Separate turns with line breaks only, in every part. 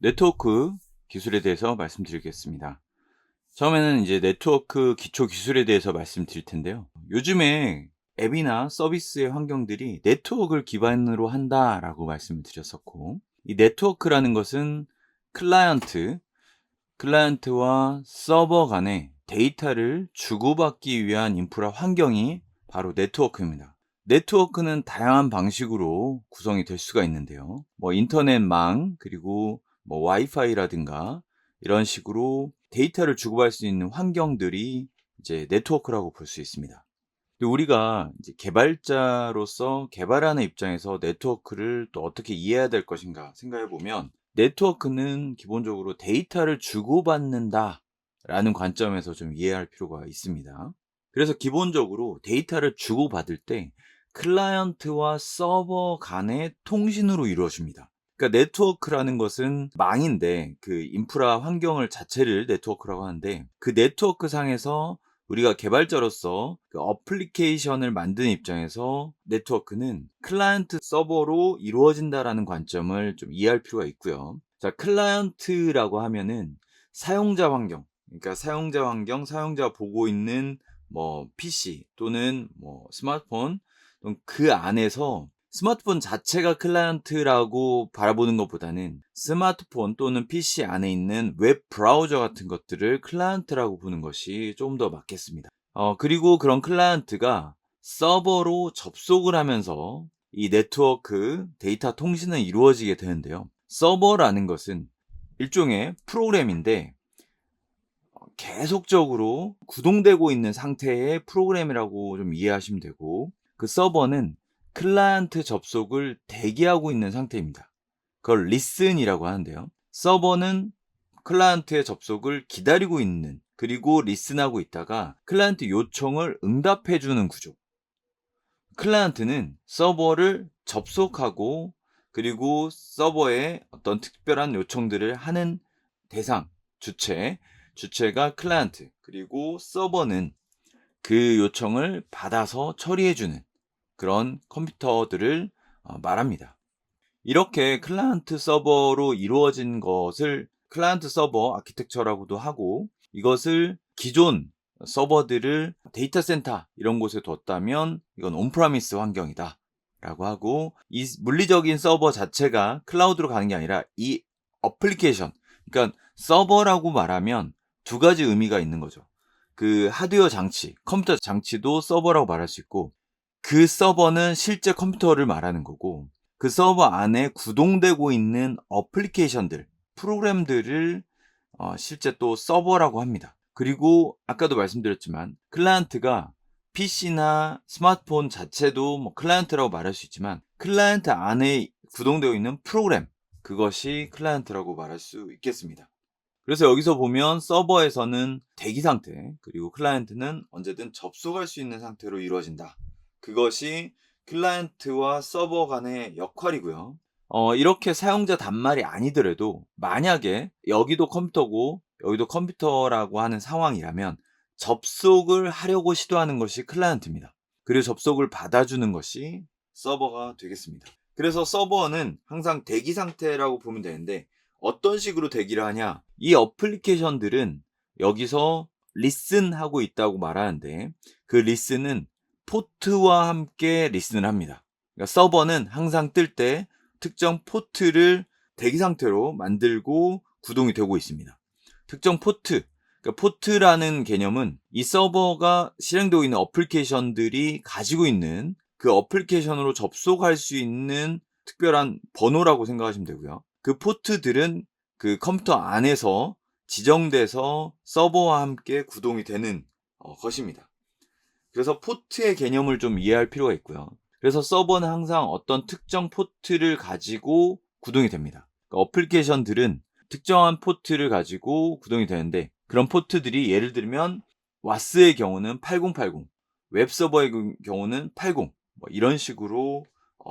네트워크 기술에 대해서 말씀드리겠습니다. 처음에는 이제 네트워크 기초 기술에 대해서 말씀드릴 텐데요. 요즘에 앱이나 서비스의 환경들이 네트워크를 기반으로 한다라고 말씀을 드렸었고, 이 네트워크라는 것은 클라이언트, 클라이언트와 서버 간의 데이터를 주고받기 위한 인프라 환경이 바로 네트워크입니다. 네트워크는 다양한 방식으로 구성이 될 수가 있는데요. 인터넷망, 그리고 와이파이라든가 이런 식으로 데이터를 주고받을 수 있는 환경들이 이제 네트워크라고 볼 수 있습니다. 근데 우리가 이제 개발자로서 개발하는 입장에서 네트워크를 또 어떻게 이해해야 될 것인가 생각해 보면, 네트워크는 기본적으로 데이터를 주고받는다라는 관점에서 좀 이해할 필요가 있습니다. 그래서 기본적으로 데이터를 주고받을 때 클라이언트와 서버 간의 통신으로 이루어집니다. 그러니까 네트워크라는 것은 망인데, 그 인프라 환경을 자체를 네트워크라고 하는데, 그 네트워크 상에서 우리가 개발자로서 그 어플리케이션을 만드는 입장에서 네트워크는 클라이언트 서버로 이루어진다라는 관점을 좀 이해할 필요가 있고요. 자, 클라이언트라고 하면은 사용자 환경, 그러니까 사용자 환경, 사용자가 보고 있는 PC 또는 스마트폰, 또는 그 안에서 스마트폰 자체가 클라이언트라고 바라보는 것보다는 스마트폰 또는 PC 안에 있는 웹 브라우저 같은 것들을 클라이언트라고 보는 것이 좀 더 맞겠습니다. 그리고 그런 클라이언트가 서버로 접속을 하면서 이 네트워크 데이터 통신은 이루어지게 되는데요. 서버라는 것은 일종의 프로그램인데, 계속적으로 구동되고 있는 상태의 프로그램이라고 좀 이해하시면 되고, 그 서버는 클라이언트 접속을 대기하고 있는 상태입니다. 그걸 리슨이라고 하는데요. 서버는 클라이언트의 접속을 기다리고 있는, 그리고 리슨하고 있다가 클라이언트 요청을 응답해 주는 구조. 클라이언트는 서버를 접속하고, 그리고 서버에 어떤 특별한 요청들을 하는 대상, 주체가 클라이언트, 그리고 서버는 그 요청을 받아서 처리해 주는 그런 컴퓨터들을 말합니다. 이렇게 클라이언트 서버로 이루어진 것을 클라이언트 서버 아키텍처라고도 하고, 이것을 기존 서버들을 데이터 센터 이런 곳에 뒀다면 이건 온프라미스 환경이다 라고 하고, 이 물리적인 서버 자체가 클라우드로 가는 게 아니라 이 어플리케이션, 그러니까 서버라고 말하면 두 가지 의미가 있는 거죠. 그 하드웨어 장치, 컴퓨터 장치도 서버라고 말할 수 있고, 그 서버는 실제 컴퓨터를 말하는 거고, 그 서버 안에 구동되고 있는 어플리케이션들, 프로그램들을 실제 또 서버라고 합니다. 그리고 아까도 말씀드렸지만 클라이언트가 PC나 스마트폰 자체도 클라이언트라고 말할 수 있지만, 클라이언트 안에 구동되어 있는 프로그램, 그것이 클라이언트라고 말할 수 있겠습니다. 그래서 여기서 보면 서버에서는 대기 상태, 그리고 클라이언트는 언제든 접속할 수 있는 상태로 이루어진다. 그것이 클라이언트와 서버 간의 역할이고요. 이렇게 사용자 단말이 아니더라도 만약에 여기도 컴퓨터고 여기도 컴퓨터라고 하는 상황이라면 접속을 하려고 시도하는 것이 클라이언트입니다. 그리고 접속을 받아주는 것이 서버가 되겠습니다. 그래서 서버는 항상 대기 상태라고 보면 되는데, 어떤 식으로 대기를 하냐? 이 어플리케이션들은 여기서 리슨하고 있다고 말하는데, 그 리슨은 포트와 함께 리슨을 합니다. 그러니까 서버는 항상 뜰 때 특정 포트를 대기 상태로 만들고 구동이 되고 있습니다. 특정 포트, 그러니까 포트라는 개념은 이 서버가 실행되고 있는 어플리케이션들이 가지고 있는 그 어플리케이션으로 접속할 수 있는 특별한 번호라고 생각하시면 되고요. 그 포트들은 그 컴퓨터 안에서 지정돼서 서버와 함께 구동이 되는 것입니다. 그래서 포트의 개념을 좀 이해할 필요가 있고요. 그래서 서버는 항상 어떤 특정 포트를 가지고 구동이 됩니다. 그러니까 어플리케이션들은 특정한 포트를 가지고 구동이 되는데, 그런 포트들이 예를 들면 와스의 경우는 8080, 웹서버의 경우는 80, 이런 식으로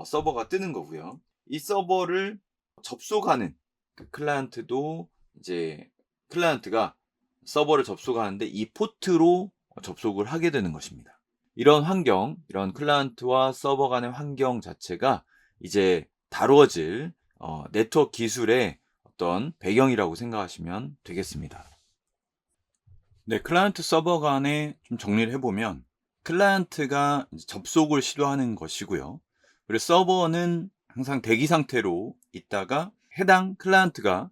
서버가 뜨는 거고요. 이 서버를 접속하는 그 클라이언트도 이제 클라이언트가 서버를 접속하는데 이 포트로 접속을 하게 되는 것입니다. 이런 환경, 이런 클라이언트와 서버 간의 환경 자체가 이제 다루어질 네트워크 기술의 어떤 배경이라고 생각하시면 되겠습니다. 네, 클라이언트 서버 간에 좀 정리를 해보면 클라이언트가 이제 접속을 시도하는 것이고요. 그리고 서버는 항상 대기 상태로 있다가 해당 클라이언트가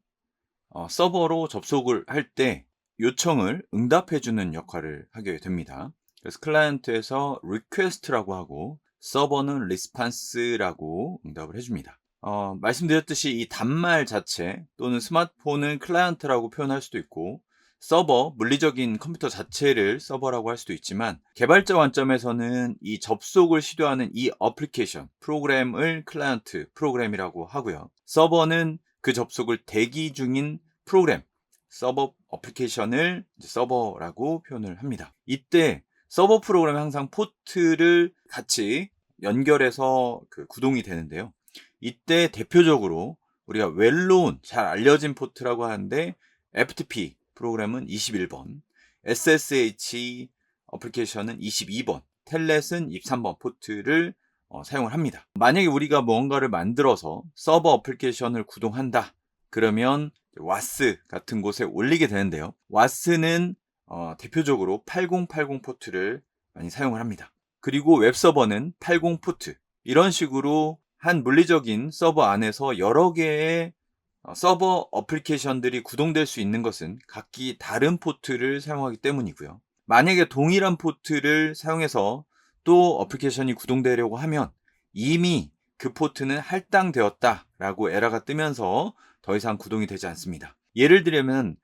서버로 접속을 할 때 요청을 응답해주는 역할을 하게 됩니다. 그래서 클라이언트에서 request라고 하고 서버는 response라고 응답을 해줍니다. 말씀드렸듯이 이 단말 자체 또는 스마트폰은 클라이언트라고 표현할 수도 있고 서버, 물리적인 컴퓨터 자체를 서버라고 할 수도 있지만 개발자 관점에서는 이 접속을 시도하는 이 어플리케이션, 프로그램을 클라이언트 프로그램이라고 하고요. 서버는 그 접속을 대기 중인 프로그램, 서버 어플리케이션을 서버라고 표현을 합니다. 이때 서버 프로그램은 항상 포트를 같이 연결해서 구동이 되는데요. 이때 대표적으로 우리가 웰known, 잘 알려진 포트라고 하는데 FTP 프로그램은 21번, SSH 어플리케이션은 22번, 텔넷은 23번 포트를 사용을 합니다. 만약에 우리가 뭔가를 만들어서 서버 어플리케이션을 구동한다. 그러면 WAS 같은 곳에 올리게 되는데요. WAS는 대표적으로 8080 포트를 많이 사용을 합니다. 그리고 웹서버는 80 포트. 이런 식으로 한 물리적인 서버 안에서 여러 개의 서버 어플리케이션들이 구동될 수 있는 것은 각기 다른 포트를 사용하기 때문이고요. 만약에 동일한 포트를 사용해서 또 어플리케이션이 구동되려고 하면 이미 그 포트는 할당되었다라고 에러가 뜨면서 더 이상 구동이 되지 않습니다. 예를 들면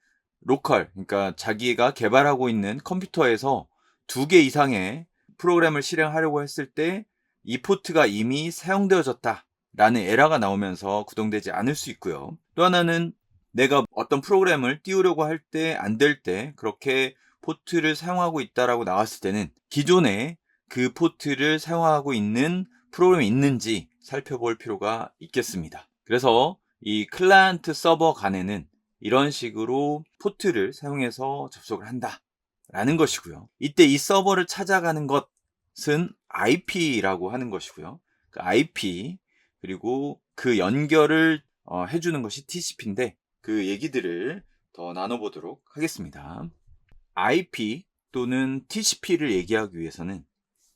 로컬, 그러니까 자기가 개발하고 있는 컴퓨터에서 2개 이상의 프로그램을 실행하려고 했을 때 이 포트가 이미 사용되어졌다 라는 에러가 나오면서 구동되지 않을 수 있고요. 또 하나는 내가 어떤 프로그램을 띄우려고 할 때 안 될 때 그렇게 포트를 사용하고 있다라고 나왔을 때는 기존에 그 포트를 사용하고 있는 프로그램이 있는지 살펴볼 필요가 있겠습니다. 그래서 이 클라이언트 서버 간에는 이런 식으로 포트를 사용해서 접속을 한다 라는 것이고요. 이때 이 서버를 찾아가는 것은 IP라고 하는 것이고요. 그 IP 그리고 그 연결을 해주는 것이 TCP인데 그 얘기들을 더 나눠보도록 하겠습니다. IP 또는 TCP를 얘기하기 위해서는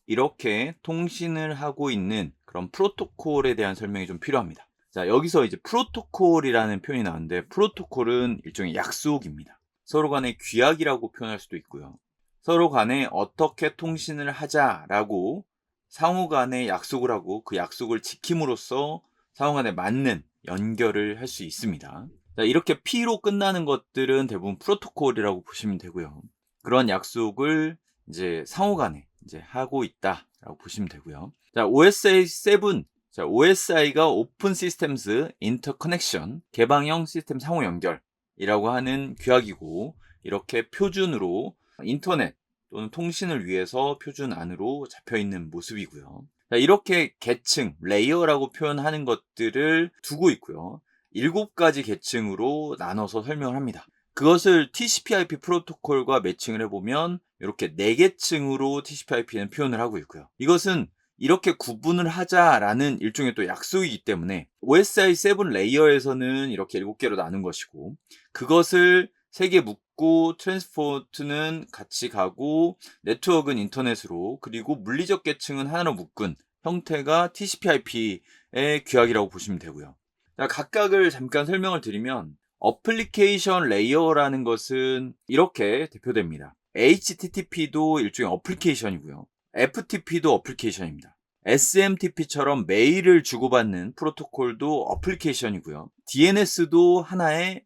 이렇게 통신을 하고 있는 그런 프로토콜에 대한 설명이 좀 필요합니다. 자, 여기서 이제 프로토콜이라는 표현이 나왔는데 프로토콜은 일종의 약속입니다. 서로 간의 규약이라고 표현할 수도 있고요. 서로 간에 어떻게 통신을 하자라고 상호 간에 약속을 하고 그 약속을 지킴으로써 상호 간에 맞는 연결을 할 수 있습니다. 자, 이렇게 P로 끝나는 것들은 대부분 프로토콜이라고 보시면 되고요. 그런 약속을 이제 상호 간에 이제 하고 있다라고 보시면 되고요. 자, OSI 7. 자, OSI가 오픈 시스템스 인터커넥션, 개방형 시스템 상호 연결이라고 하는 규약이고 이렇게 표준으로 인터넷 또는 통신을 위해서 표준 안으로 잡혀 있는 모습이고요. 자, 이렇게 계층, 레이어라고 표현하는 것들을 두고 있고요. 7가지 계층으로 나눠서 설명을 합니다. 그것을 TCP/IP 프로토콜과 매칭을 해보면 이렇게 4계층으로 TCP/IP는 표현을 하고 있고요. 이것은 이렇게 구분을 하자라는 일종의 또 약속이기 때문에 OSI 7 레이어에서는 이렇게 7개로 나눈 것이고 그것을 3개 묶고 트랜스포트는 같이 가고 네트워크는 인터넷으로 그리고 물리적 계층은 하나로 묶은 형태가 TCP/IP의 규약이라고 보시면 되고요. 각각을 잠깐 설명을 드리면 어플리케이션 레이어라는 것은 이렇게 대표됩니다. HTTP도 일종의 어플리케이션이고요. FTP도 어플리케이션입니다. SMTP처럼 메일을 주고받는 프로토콜도 어플리케이션이고요. DNS도 하나의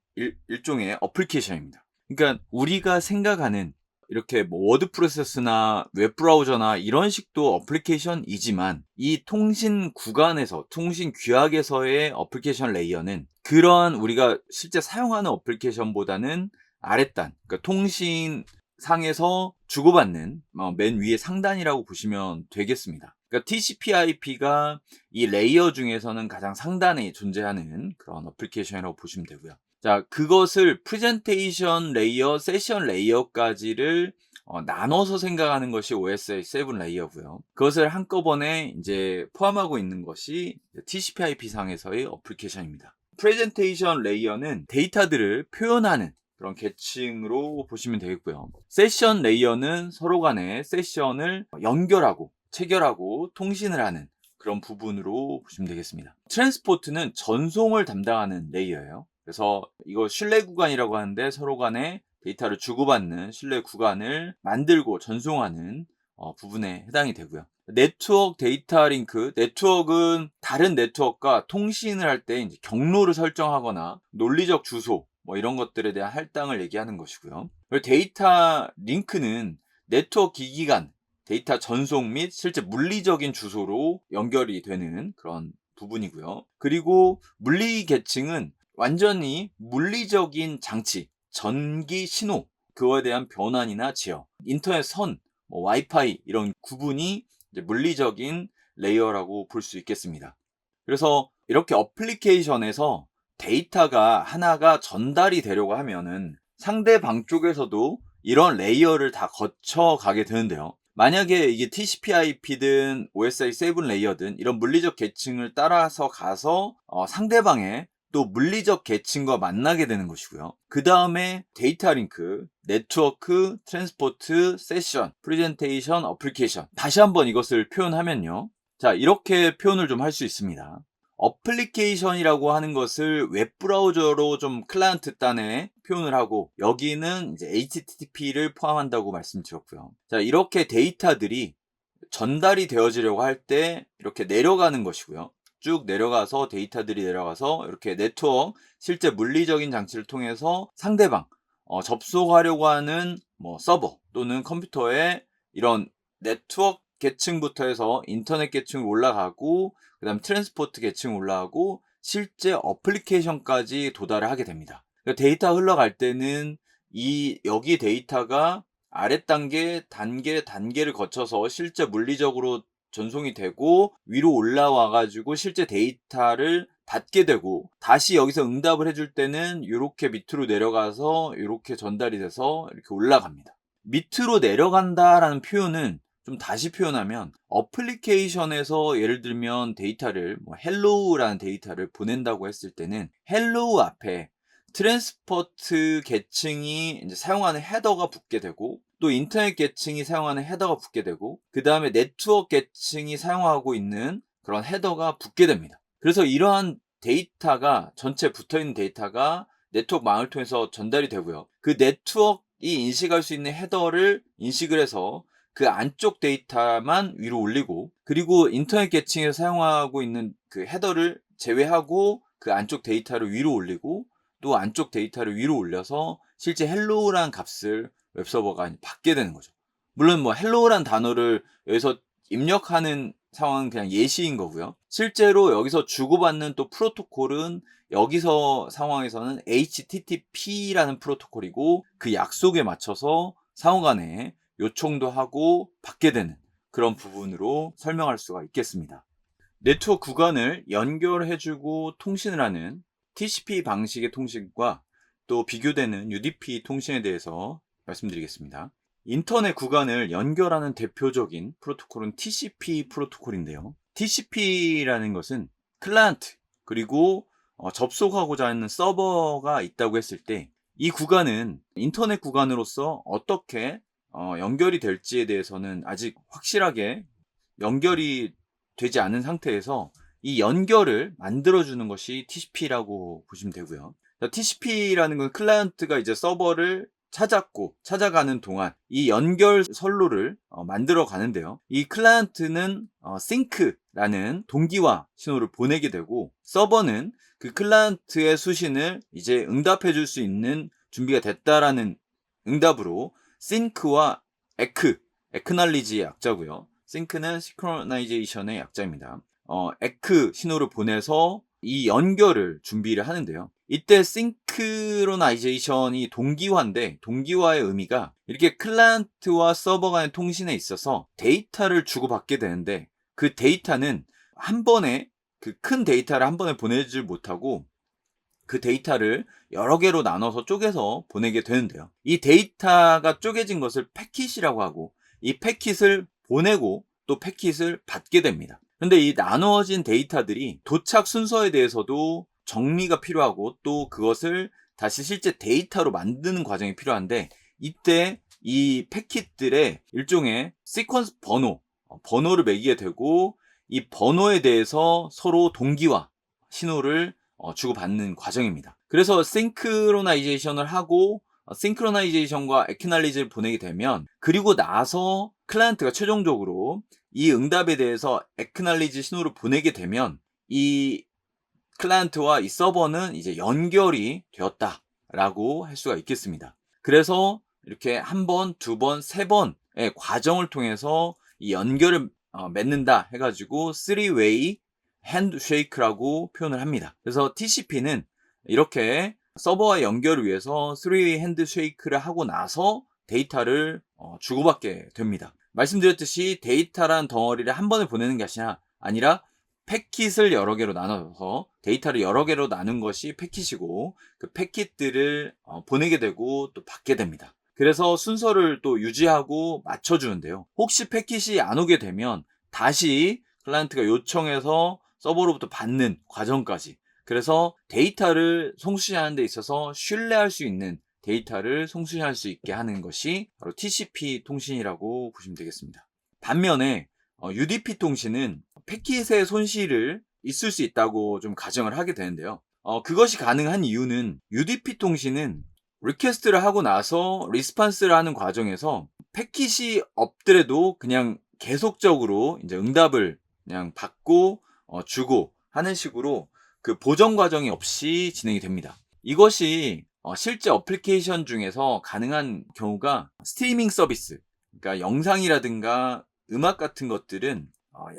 일종의 어플리케이션입니다. 그러니까 우리가 생각하는 이렇게 워드 프로세스나 웹브라우저나 이런 식도 어플리케이션이지만 이 통신 구간에서 통신 규약에서의 어플리케이션 레이어는 그러한 우리가 실제 사용하는 어플리케이션보다는 아랫단, 그러니까 통신 상에서 주고받는 맨 위에 상단이라고 보시면 되겠습니다. 그러니까 TCP/IP가 이 레이어 중에서는 가장 상단에 존재하는 그런 어플리케이션이라고 보시면 되고요. 자, 그것을 프레젠테이션 레이어, 세션 레이어까지를 나눠서 생각하는 것이 OSI 7 레이어고요. 그것을 한꺼번에 이제 포함하고 있는 것이 TCP/IP 상에서의 어플리케이션입니다. 프레젠테이션 레이어는 데이터들을 표현하는 그런 계층으로 보시면 되겠고요. 세션 레이어는 서로 간의 세션을 연결하고 체결하고 통신을 하는 그런 부분으로 보시면 되겠습니다. 트랜스포트는 전송을 담당하는 레이어예요. 그래서 이거 신뢰 구간이라고 하는데 서로 간에 데이터를 주고받는 신뢰 구간을 만들고 전송하는 부분에 해당이 되고요. 네트워크 데이터 링크, 네트워크는 다른 네트워크가 통신을 할 때 이제 경로를 설정하거나 논리적 주소 뭐 이런 것들에 대한 할당을 얘기하는 것이고요. 그리고 데이터 링크는 네트워크 기기 간 데이터 전송 및 실제 물리적인 주소로 연결이 되는 그런 부분이고요. 그리고 물리 계층은 완전히 물리적인 장치, 전기 신호, 그거에 대한 변환이나 제어, 인터넷 선, 뭐 와이파이 이런 구분이 이제 물리적인 레이어라고 볼 수 있겠습니다. 그래서 이렇게 어플리케이션에서 데이터가 하나가 전달이 되려고 하면은 상대방 쪽에서도 이런 레이어를 다 거쳐 가게 되는데요. 만약에 이게 TCP/IP든 OSI7 레이어든 이런 물리적 계층을 따라서 가서 상대방의 또 물리적 계층과 만나게 되는 것이고요. 그 다음에 데이터 링크, 네트워크, 트랜스포트, 세션, 프레젠테이션, 어플리케이션. 다시 한번 이것을 표현하면요. 자, 이렇게 표현을 좀 할 수 있습니다. 어플리케이션이라고 하는 것을 웹브라우저로 좀 클라이언트 단에 표현을 하고, 여기는 이제 HTTP를 포함한다고 말씀드렸고요. 자, 이렇게 데이터들이 전달이 되어지려고 할 때 이렇게 내려가는 것이고요. 쭉 내려가서 데이터들이 내려가서 이렇게 네트워크, 실제 물리적인 장치를 통해서 상대방 접속하려고 하는 뭐 서버 또는 컴퓨터에 이런 네트워크 계층부터 해서 인터넷 계층 올라가고, 그 다음 트랜스포트 계층 올라가고 실제 어플리케이션까지 도달을 하게 됩니다. 그러니까 데이터 흘러갈 때는 여기 데이터가 아래 단계를 거쳐서 실제 물리적으로 전송이 되고 위로 올라와 가지고 실제 데이터를 받게 되고, 다시 여기서 응답을 해줄 때는 이렇게 밑으로 내려가서 이렇게 전달이 돼서 이렇게 올라갑니다. 밑으로 내려간다라는 표현은 좀 다시 표현하면, 어플리케이션에서 예를 들면 데이터를 hello라는 데이터를 보낸다고 했을 때는 hello 앞에 트랜스포트 계층이 이제 사용하는 헤더가 붙게 되고, 또 인터넷 계층이 사용하는 헤더가 붙게 되고, 그 다음에 네트워크 계층이 사용하고 있는 그런 헤더가 붙게 됩니다. 그래서 이러한 데이터가 전체 붙어있는 데이터가 네트워크망을 통해서 전달이 되고요. 그 네트워크이 인식할 수 있는 헤더를 인식을 해서 그 안쪽 데이터만 위로 올리고, 그리고 인터넷 계층에서 사용하고 있는 그 헤더를 제외하고 그 안쪽 데이터를 위로 올리고, 또 안쪽 데이터를 위로 올려서 실제 헬로우라는 값을 웹서버가 받게 되는 거죠. 물론 뭐 헬로우라는 단어를 여기서 입력하는 상황은 그냥 예시인 거고요. 실제로 여기서 주고받는 또 프로토콜은 여기서 상황에서는 HTTP라는 프로토콜이고, 그 약속에 맞춰서 상호간에 요청도 하고 받게 되는 그런 부분으로 설명할 수가 있겠습니다. 네트워크 구간을 연결해주고 통신을 하는 TCP 방식의 통신과 또 비교되는 UDP 통신에 대해서 말씀드리겠습니다. 인터넷 구간을 연결하는 대표적인 프로토콜은 TCP 프로토콜인데요. TCP라는 것은 클라이언트 그리고 접속하고자 하는 서버가 있다고 했을 때, 이 구간은 인터넷 구간으로서 어떻게 연결이 될지에 대해서는 아직 확실하게 연결이 되지 않은 상태에서 이 연결을 만들어주는 것이 TCP라고 보시면 되고요. TCP라는 건 클라이언트가 이제 서버를 찾아가는 동안 이 연결 선로를 만들어 가는데요. 이 클라이언트는 싱크라는 동기화 신호를 보내게 되고, 서버는 그 클라이언트의 수신을 이제 응답해 줄 수 있는 준비가 됐다라는 응답으로 싱크와 acknowledge의 약자고요. 싱크는 시크로나이제이션의 약자입니다. 에크 신호를 보내서 이 연결을 준비를 하는데요. 이때 싱크로나이제이션이 동기화인데, 동기화의 의미가 이렇게 클라이언트와 서버 간의 통신에 있어서 데이터를 주고받게 되는데, 그 데이터는 한 번에 그 큰 데이터를 한 번에 보내질 못하고 그 데이터를 여러 개로 나눠서 쪼개서 보내게 되는데요. 이 데이터가 쪼개진 것을 패킷이라고 하고, 이 패킷을 보내고 또 패킷을 받게 됩니다. 근데 이 나누어진 데이터들이 도착 순서에 대해서도 정리가 필요하고 또 그것을 다시 실제 데이터로 만드는 과정이 필요한데, 이때 이 패킷들의 일종의 시퀀스 번호를 매기게 되고, 이 번호에 대해서 서로 동기화 신호를 주고받는 과정입니다. 그래서 싱크로나이제이션을 하고 싱크로나이제이션과 액날리지를 보내게 되면, 그리고 나서 클라이언트가 최종적으로 이 응답에 대해서 액날리지 신호를 보내게 되면 이 클라이언트와 이 서버는 이제 연결이 되었다라고 할 수가 있겠습니다. 그래서 이렇게 한 번, 두 번, 세 번의 과정을 통해서 이 연결을 맺는다 해가지고 3-way handshake라고 표현을 합니다. 그래서 TCP는 이렇게 서버와 연결을 위해서 3-way handshake를 하고 나서 데이터를 주고받게 됩니다. 말씀드렸듯이 데이터란 덩어리를 한 번에 보내는 게 아니라 패킷을 여러 개로 나눠서 데이터를 여러 개로 나눈 것이 패킷이고, 그 패킷들을 보내게 되고 또 받게 됩니다. 그래서 순서를 또 유지하고 맞춰주는데요. 혹시 패킷이 안 오게 되면 다시 클라이언트가 요청해서 서버로부터 받는 과정까지, 그래서 데이터를 송수시하는 데 있어서 신뢰할 수 있는 데이터를 송수시할 수 있게 하는 것이 바로 TCP 통신이라고 보시면 되겠습니다. 반면에 UDP 통신은 패킷의 손실을 있을 수 있다고 좀 가정을 하게 되는데요. 그것이 가능한 이유는 UDP 통신은 리퀘스트를 하고 나서 리스판스를 하는 과정에서 패킷이 없더라도 그냥 계속적으로 이제 응답을 그냥 받고 주고 하는 식으로 그 보정 과정이 없이 진행이 됩니다. 이것이 실제 어플리케이션 중에서 가능한 경우가 스트리밍 서비스, 그러니까 영상이라든가 음악 같은 것들은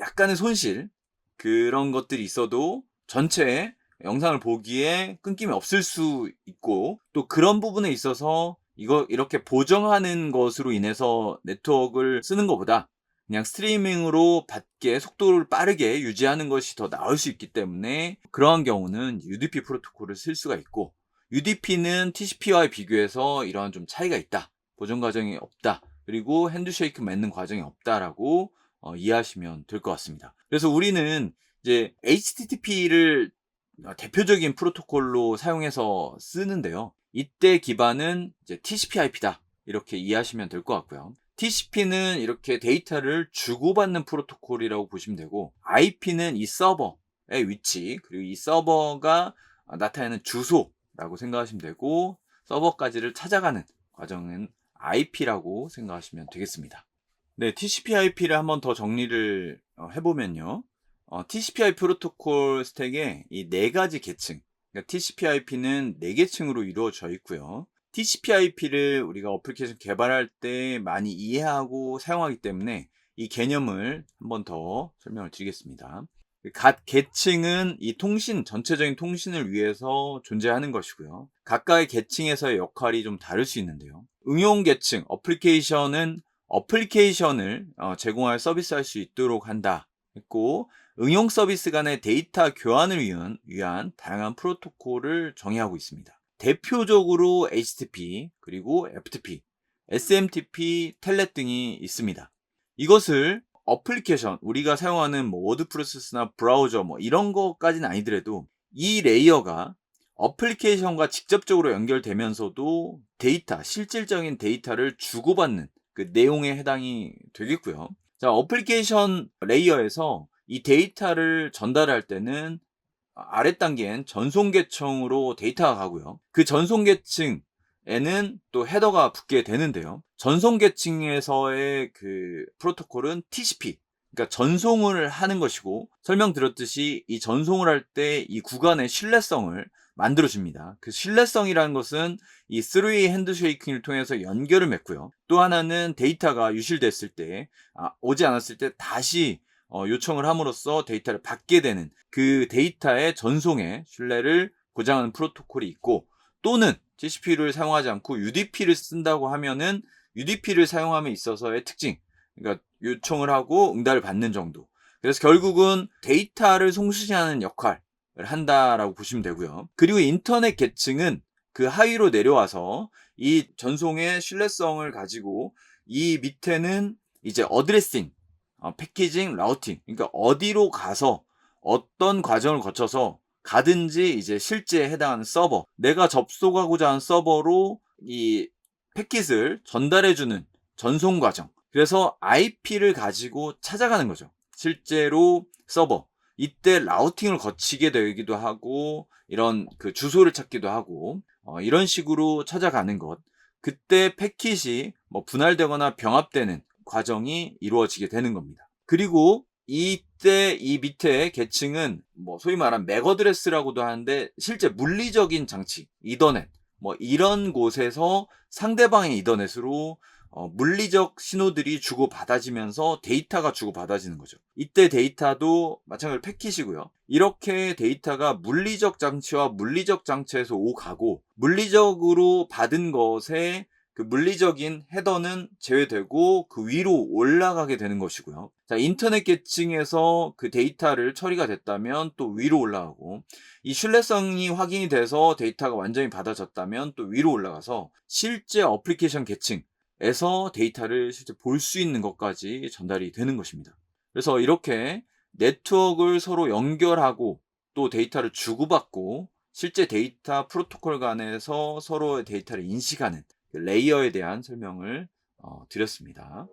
약간의 손실, 그런 것들이 있어도 전체 영상을 보기에 끊김이 없을 수 있고, 또 그런 부분에 있어서 이렇게 보정하는 것으로 인해서 네트워크를 쓰는 것보다 그냥 스트리밍으로 받게 속도를 빠르게 유지하는 것이 더 나을 수 있기 때문에, 그러한 경우는 UDP 프로토콜을 쓸 수가 있고, UDP는 TCP와의 비교해서 이러한 좀 차이가 있다, 보정 과정이 없다, 그리고 핸드쉐이크 맺는 과정이 없다라고 이해하시면 될 것 같습니다. 그래서 우리는 이제 HTTP를 대표적인 프로토콜로 사용해서 쓰는데요. 이때 기반은 이제 TCP/IP다, 이렇게 이해하시면 될 것 같고요. TCP는 이렇게 데이터를 주고받는 프로토콜이라고 보시면 되고, IP는 이 서버의 위치, 그리고 이 서버가 나타내는 주소라고 생각하시면 되고, 서버까지를 찾아가는 과정은 IP라고 생각하시면 되겠습니다. 네, TCP/IP를 한번 더 정리를 해보면요. TCP/IP 프로토콜 스택에 이 네 가지 계층, 그러니까 TCP/IP는 네 계층으로 이루어져 있고요. TCP/IP를 우리가 어플리케이션 개발할 때 많이 이해하고 사용하기 때문에 이 개념을 한번 더 설명을 드리겠습니다. 각 계층은 이 전체적인 통신을 위해서 존재하는 것이고요. 각각의 계층에서의 역할이 좀 다를 수 있는데요. 응용 계층, 어플리케이션은 어플리케이션을 제공할 서비스할 수 있도록 한다 했고, 응용 서비스 간의 데이터 교환을 위한 다양한 프로토콜을 정의하고 있습니다. 대표적으로 HTTP, 그리고 FTP, SMTP, 텔넷 등이 있습니다. 이것을 어플리케이션, 우리가 사용하는 워드 프로세스나 브라우저 이런 것까지는 아니더라도 이 레이어가 어플리케이션과 직접적으로 연결되면서도 실질적인 데이터를 주고받는 그 내용에 해당이 되겠고요. 자, 어플리케이션 레이어에서 이 데이터를 전달할 때는 아랫 단계엔 전송 계층으로 데이터가 가고요. 그 전송 계층에는 또 헤더가 붙게 되는데요. 전송 계층에서의 그 프로토콜은 TCP, 그러니까 전송을 하는 것이고, 설명드렸듯이 이 전송을 할 때 이 구간의 신뢰성을 만들어줍니다. 그 신뢰성이라는 것은 이 3-way 핸드쉐이킹을 통해서 연결을 맺고요. 또 하나는 데이터가 유실됐을 때, 오지 않았을 때 다시 요청을 함으로써 데이터를 받게 되는 그 데이터의 전송의 신뢰를 보장하는 프로토콜이 있고, 또는 TCP를 사용하지 않고 UDP를 쓴다고 하면은 UDP를 사용함에 있어서의 특징, 그러니까 요청을 하고 응답을 받는 정도. 그래서 결국은 데이터를 송수시하는 역할을 한다라고 보시면 되고요. 그리고 인터넷 계층은 그 하위로 내려와서 이 전송의 신뢰성을 가지고, 이 밑에는 이제 어드레싱, 패키징, 라우팅, 그러니까 어디로 가서 어떤 과정을 거쳐서 가든지 이제 실제 해당하는 서버, 내가 접속하고자 하는 서버로 이 패킷을 전달해 주는 전송 과정. 그래서 IP를 가지고 찾아가는 거죠. 실제로 서버. 이때 라우팅을 거치게 되기도 하고 이런 그 주소를 찾기도 하고 이런 식으로 찾아가는 것. 그때 패킷이 뭐 분할되거나 병합되는 과정이 이루어지게 되는 겁니다. 그리고 이때 이 밑에 계층은 뭐 소위 말하는 맥 어드레스라고도 하는데 실제 물리적인 장치, 이더넷 뭐 이런 곳에서 상대방의 이더넷으로 물리적 신호들이 주고받아지면서 데이터가 주고받아지는 거죠. 이때 데이터도 마찬가지로 패킷이고요. 이렇게 데이터가 물리적 장치와 물리적 장치에서 오가고 물리적으로 받은 것에 그 물리적인 헤더는 제외되고 그 위로 올라가게 되는 것이고요. 자, 인터넷 계층에서 그 데이터를 처리가 됐다면 또 위로 올라가고 이 신뢰성이 확인이 돼서 데이터가 완전히 받아졌다면 또 위로 올라가서 실제 어플리케이션 계층에서 데이터를 실제 볼 수 있는 것까지 전달이 되는 것입니다. 그래서 이렇게 네트워크를 서로 연결하고 또 데이터를 주고받고 실제 데이터 프로토콜 간에서 서로의 데이터를 인식하는 그 레이어에 대한 설명을 드렸습니다.